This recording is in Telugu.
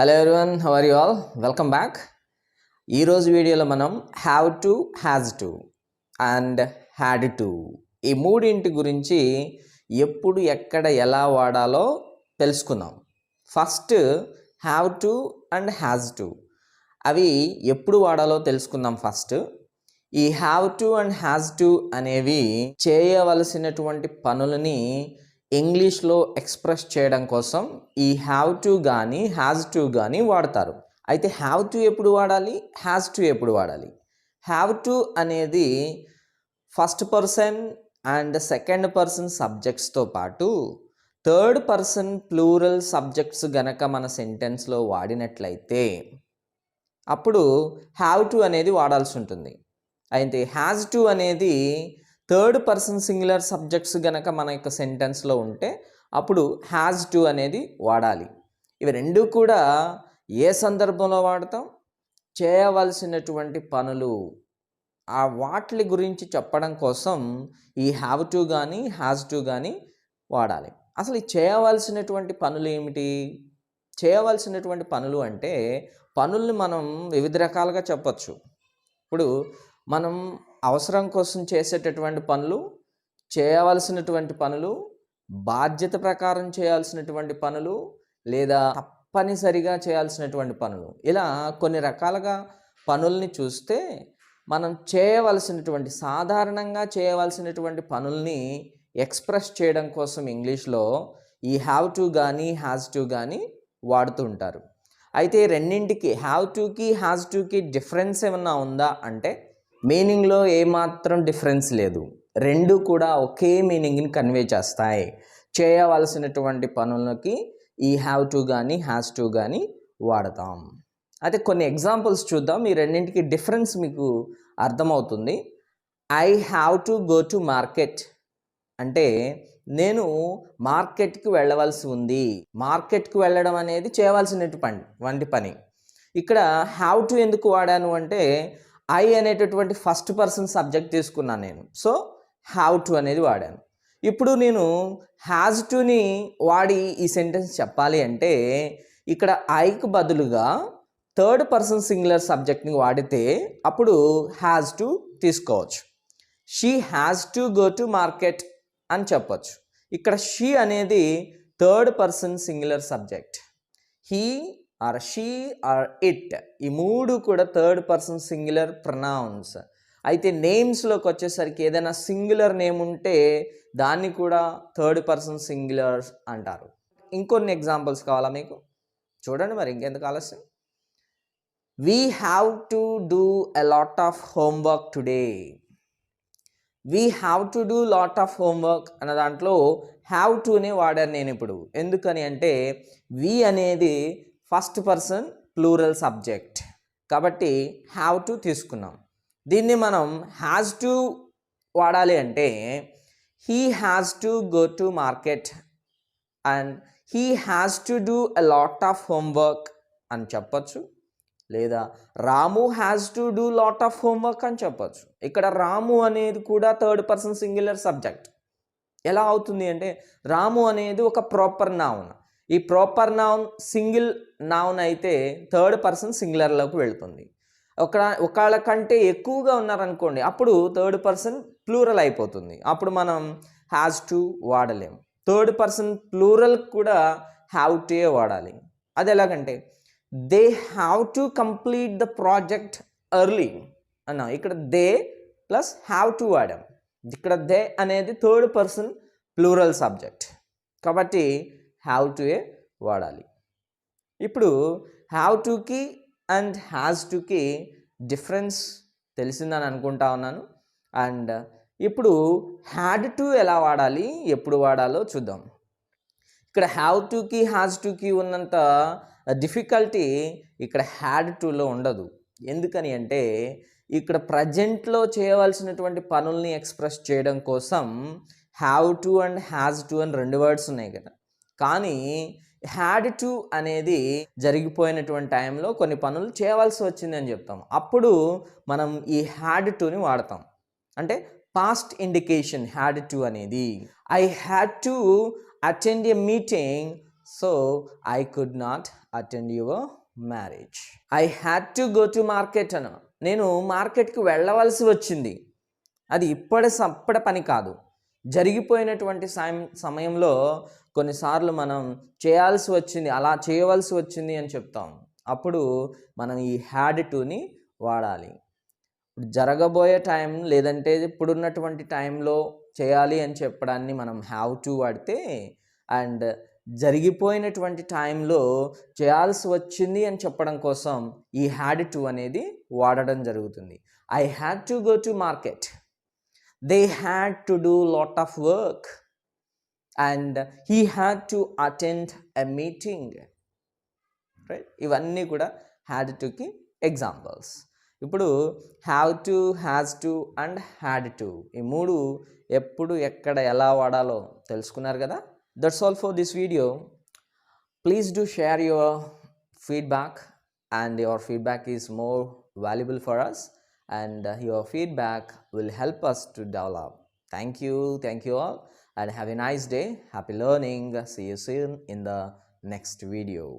Hello everyone, how are you all? Welcome back. ఈరోజు వీడియోలో మనం have to, has to and had to ఈ మూడింటి గురించి ఎప్పుడు ఎక్కడ ఎలా వాడాలో తెలుసుకుందాం. First have to and has to అవి ఎప్పుడు వాడాలో తెలుసుకుందాం. ఫస్ట్ ఈ have to and has to అనేవి చేయవలసినటువంటి పనులని ఇంగ్లీష్లో ఎక్స్ప్రెస్ చేయడం కోసం ఈ హ్యావ్ టు కానీ హ్యాజ్ టు కానీ వాడతారు. అయితే హ్యావ్ టు ఎప్పుడు వాడాలి, హ్యాజ్ టు ఎప్పుడు వాడాలి? హ్యావ్ టు అనేది first person and second person సబ్జెక్ట్స్తో పాటు థర్డ్ పర్సన్ ప్లూరల్ సబ్జెక్ట్స్ గనక మన సెంటెన్స్లో వాడినట్లయితే అప్పుడు హ్యావ్ టు అనేది వాడాల్సి ఉంటుంది. అయితే హ్యాజ్ టు అనేది థర్డ్ పర్సన్ సింగులర్ సబ్జెక్ట్స్ గనక మన యొక్క సెంటెన్స్లో ఉంటే అప్పుడు హ్యాజ్ టు అనేది వాడాలి. ఇవి రెండు కూడా ఏ సందర్భంలో వాడతాం? చేయవలసినటువంటి పనులు ఆ వాటి గురించి చెప్పడం కోసం ఈ హ్యావ్ టు కానీ హ్యాజ్ టు కానీ వాడాలి. అసలు ఈ చేయవలసినటువంటి పనులు ఏమిటి? చేయవలసినటువంటి పనులు అంటే పనుల్ని మనం వివిధ రకాలుగా చెప్పచ్చు. ఇప్పుడు మనం అవసరం కోసం చేసేటటువంటి పనులు, చేయవలసినటువంటి పనులు, బాధ్యత ప్రకారం చేయాల్సినటువంటి పనులు, లేదా తప్పనిసరిగా చేయాల్సినటువంటి పనులు, ఇలా కొన్ని రకాలుగా పనుల్ని చూస్తే మనం చేయవలసినటువంటి సాధారణంగా చేయవలసినటువంటి పనుల్ని ఎక్స్ప్రెస్ చేయడం కోసం ఇంగ్లీష్లో ఈ హ్యావ్ టు కానీ హ్యాజ్ టు కానీ వాడుతూ ఉంటారు. అయితే రెండింటికి హ్యావ్ టుకి హ్యాజ్ టుకి డిఫరెన్స్ ఏమన్నా ఉందా అంటే మీనింగ్లో ఏమాత్రం డిఫరెన్స్ లేదు. రెండు కూడా ఒకే మీనింగ్ని కన్వే చేస్తాయి. చేయవలసినటువంటి పనులకి ఈ హ్యావ్ టు కానీ హ్యాజ్ టు కానీ వాడతాం. అయితే కొన్ని ఎగ్జాంపుల్స్ చూద్దాం. ఈ రెండింటికి డిఫరెన్స్ మీకు అర్థమవుతుంది. I have to go to market అంటే నేను మార్కెట్కి వెళ్ళవలసి ఉంది. మార్కెట్కి వెళ్ళడం అనేది చేయవలసినటువంటి పని. ఇక్కడ హ్యావ్ టు ఎందుకు వాడాను అంటే ఐ అనేటటువంటి ఫస్ట్ పర్సన్ సబ్జెక్ట్ తీసుకున్నాను నేను. సో హ్యావ్ టు అనేది వాడాను. ఇప్పుడు నేను హ్యాజ్ టుని వాడి ఈ సెంటెన్స్ చెప్పాలి అంటే ఇక్కడ ఐకి బదులుగా థర్డ్ పర్సన్ సింగులర్ సబ్జెక్ట్ని వాడితే అప్పుడు హ్యాజ్ టు తీసుకోవచ్చు. She has to go to market అని చెప్పచ్చు. ఇక్కడ షీ అనేది third person singular subject. He or she or it ఈ మూడు కూడా థర్డ్ పర్సన్ సింగులర్ ప్రొనౌన్స్. అయితే నేమ్స్లోకి వచ్చేసరికి ఏదైనా సింగులర్ నేమ్ ఉంటే దాన్ని కూడా థర్డ్ పర్సన్ సింగులర్ అంటారు. ఇంకొన్ని ఎగ్జాంపుల్స్ కావాలా మీకు? చూడండి మరి ఇంకెందుకు ఆలస్యం. We have to do a lot of homework today. We have to do lot of homework అన్న దాంట్లో హ్యావ్ టునే వాడాను నేను ఇప్పుడు. ఎందుకని అంటే వీ అనేది ఫస్ట్ పర్సన్ ప్లూరల్ సబ్జెక్ట్ కాబట్టి హ్యావ్ టు తీసుకున్నాం. దీన్ని మనం హ్యాజ్ టు వాడాలి అంటే he has to go to market and he has to do a lot of homework అని చెప్పచ్చు. లేదా Ramu has to do lot of homework అని చెప్పచ్చు. ఇక్కడ రాము అనేది కూడా థర్డ్ పర్సన్ సింగులర్ సబ్జెక్ట్. ఎలా అవుతుంది అంటే రాము అనేది ఒక ప్రాపర్ నౌన్. ఈ ప్రాపర్ నౌన్ సింగిల్ నౌన్ అయితే థర్డ్ పర్సన్ సింగులర్లోకి వెళ్తుంది. ఒకళ్ళ కంటే ఎక్కువగా ఉన్నారనుకోండి అప్పుడు థర్డ్ పర్సన్ ప్లూరల్ అయిపోతుంది. అప్పుడు మనం హ్యాజ్ టు వాడలేం. థర్డ్ పర్సన్ ప్లూరల్ కూడా హ్యావ్ టు వాడాలి. అది ఎలాగంటే they have to complete the project early అన్నా. ఇక్కడ దే ప్లస్ హ్యావ్ టు వాడాం. ఇక్కడ దే అనేది థర్డ్ పర్సన్ ప్లూరల్ సబ్జెక్ట్ కాబట్టి హ్యావ్ టు వాడాలి. ఇప్పుడు హ్యావ్ టుకి అండ్ హ్యాజ్ టుకి డిఫరెన్స్ తెలిసిందని అనుకుంటా ఉన్నాను. అండ్ ఇప్పుడు హ్యాడ్ టు ఎలా వాడాలి, ఎప్పుడు వాడాలో చూద్దాం. ఇక్కడ హ్యావ్ టుకి హ్యాజ్ టుకి ఉన్నంత డిఫికల్టీ ఇక్కడ హ్యాడ్ టులో ఉండదు. ఎందుకని అంటే ఇక్కడ ప్రజెంట్లో చేయవలసినటువంటి పనుల్ని ఎక్స్ప్రెస్ చేయడం కోసం have to and has to అని రెండు వర్డ్స్ ఉన్నాయి కదా. కానీ హ్యాడ్ టు అనేది జరిగిపోయినటువంటి టైంలో కొన్ని పనులు చేయవలసి వచ్చిందని చెప్తాం. అప్పుడు మనం ఈ హ్యాడ్ టుని వాడతాం. అంటే పాస్ట్ ఇండికేషన్ హ్యాడ్ టు అనేది. I had to attend a meeting so I could not attend your marriage. I had to go to market అను, నేను మార్కెట్కి వెళ్ళవలసి వచ్చింది. అది అప్పటి పని కాదు, జరిగిపోయినటువంటి సమయంలో కొన్నిసార్లు మనం చేయాల్సి వచ్చింది, అలా చేయవలసి వచ్చింది అని చెప్తాం. అప్పుడు మనం ఈ హ్యాడ్ టుని వాడాలి. జరగబోయే టైం లేదంటే ఇప్పుడున్నటువంటి టైంలో చేయాలి అని చెప్పడాన్ని మనం హ్యావ్ టు వాడితే, అండ్ జరిగిపోయినటువంటి టైంలో చేయాల్సి వచ్చింది అని చెప్పడం కోసం ఈ హ్యాడ్ టు అనేది వాడడం జరుగుతుంది. I had to go to market, they had to do lot of work, and he had to attend a meeting. Right, ఇవన్నీ కూడా హ్యాడ్ టుకి ఎగ్జాంపుల్స్. ఇప్పుడు have to, has to and had to, ఈ మూడు ఎప్పుడు ఎక్కడ ఎలా వాడాలో తెలుసుకున్నారు కదా. That's all for this video. Please do share your feedback, and your feedback is more valuable for us, and your feedback will help us to develop. Thank you all, and have a nice day. Happy learning. See you soon in the next video.